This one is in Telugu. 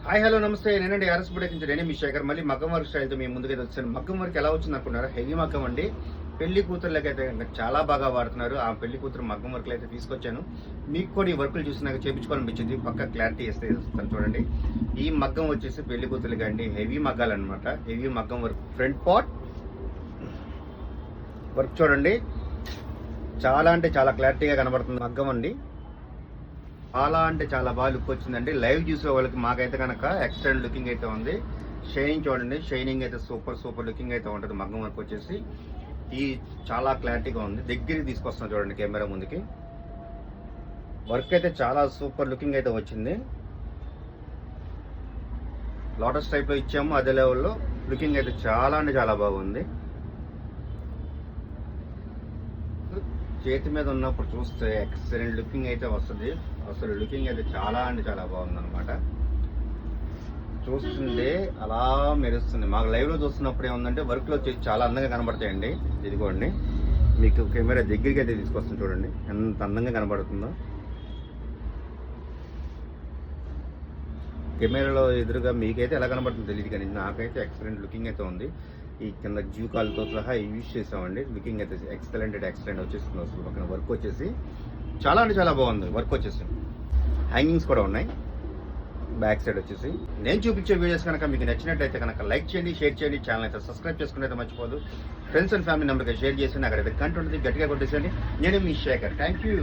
హాయ్ హలో నమస్తే. నేనండి ఆర్ఎస్ బుడేక్ నుంచి నేనే మీ శేఖర్. మళ్ళీ మగ్గం వర్క్ స్టైల్తో మేము ముందుకైతే వచ్చాను. మగ్గం వర్క్ ఎలా వచ్చింది అనుకున్నారా? హెవీ మగ్గం అండి. పెళ్లి కూతుర్లకైతే చాలా బాగా వాడుతున్నారు. ఆ పెళ్లి కూతురు మగ్గం వర్క్లు అయితే తీసుకొచ్చాను. మీకు కూడా ఈ వర్కులు చూసినాక చేయించుకోవాలనిపించింది. పక్క క్లారిటీ ఇస్తే ఇస్తాను చూడండి. ఈ మగ్గం వచ్చేసి పెళ్లి కూతురులకి అండి హెవీ మగ్గాలు అనమాట. హెవీ మగ్గం వర్క్. ఫ్రంట్ పార్ట్ వర్క్ చూడండి, చాలా అంటే చాలా క్లారిటీగా కనబడుతుంది. మగ్గం అండి చాలా అంటే చాలా బాగా లుక్ వచ్చిందండి. లైవ్ చూసే వాళ్ళకి మాకైతే కనుక ఎక్సలెంట్ లుకింగ్ అయితే ఉంది. షైనింగ్ చూడండి, షైనింగ్ అయితే సూపర్ లుకింగ్ అయితే ఉంటుంది. మగ్గం వర్క్ వచ్చేసి ఈ చాలా క్లారిటీగా ఉంది. దగ్గరికి తీసుకొస్తాం చూడండి కెమెరా ముందుకి. వర్క్ అయితే చాలా సూపర్ లుకింగ్ అయితే వచ్చింది. లోటస్ టైప్లో ఇచ్చాము, అదే లెవెల్లో లుకింగ్ అయితే చాలా అంటే చాలా బాగుంది. చేతి మీద ఉన్నప్పుడు చూస్తే ఎక్సలెంట్ లుకింగ్ అయితే వస్తుంది. అసలు లుకింగ్ అయితే చాలా అంటే చాలా బాగుంది అనమాట. చూస్తుంటే అలా మెరుస్తుంది. మాకు లైవ్లో చూస్తున్నప్పుడు ఏముందంటే వర్క్లో వచ్చేసి చాలా అందంగా కనబడతాయండి. ఇదిగోండి, మీకు కెమెరా దగ్గరికి అయితే తీసుకొస్తుంది చూడండి ఎంత అందంగా కనబడుతుందో. కెమెరాలో ఎదురుగా మీకైతే ఎలా కనబడుతుందో తెలియదు, కానీ నాకైతే ఎక్సలెంట్ లుకింగ్ అయితే ఉంది. ఈ కింద జీకాలతో సహా యూజ్ చేసామండి. లుకింగ్ అయితే ఎక్సలెంట్ వచ్చేస్తుంది. అసలు పక్కన వర్క్ వచ్చేసి చాలా అంటే చాలా బాగుంది. వర్క్ వచ్చేసి హ్యాంగింగ్స్ కూడా ఉన్నాయి. బ్యాక్ సైడ్ వచ్చేసి నేను చూపించే వీడియోస్ కనుక మీకు నచ్చినట్లయితే కనుక లైక్ చేయండి, షేర్ చేయండి. ఛానల్ అయితే సబ్స్క్రైబ్ చేసుకుని అయితే మర్చిపోదు. ఫ్రెండ్స్ అండ్ ఫ్యామిలీ నెంబర్కి షేర్ చేసి అక్కడైతే కంటెంట్ గట్టిగా కొట్టేసండి. నేను మీ శేఖర్. Thank you.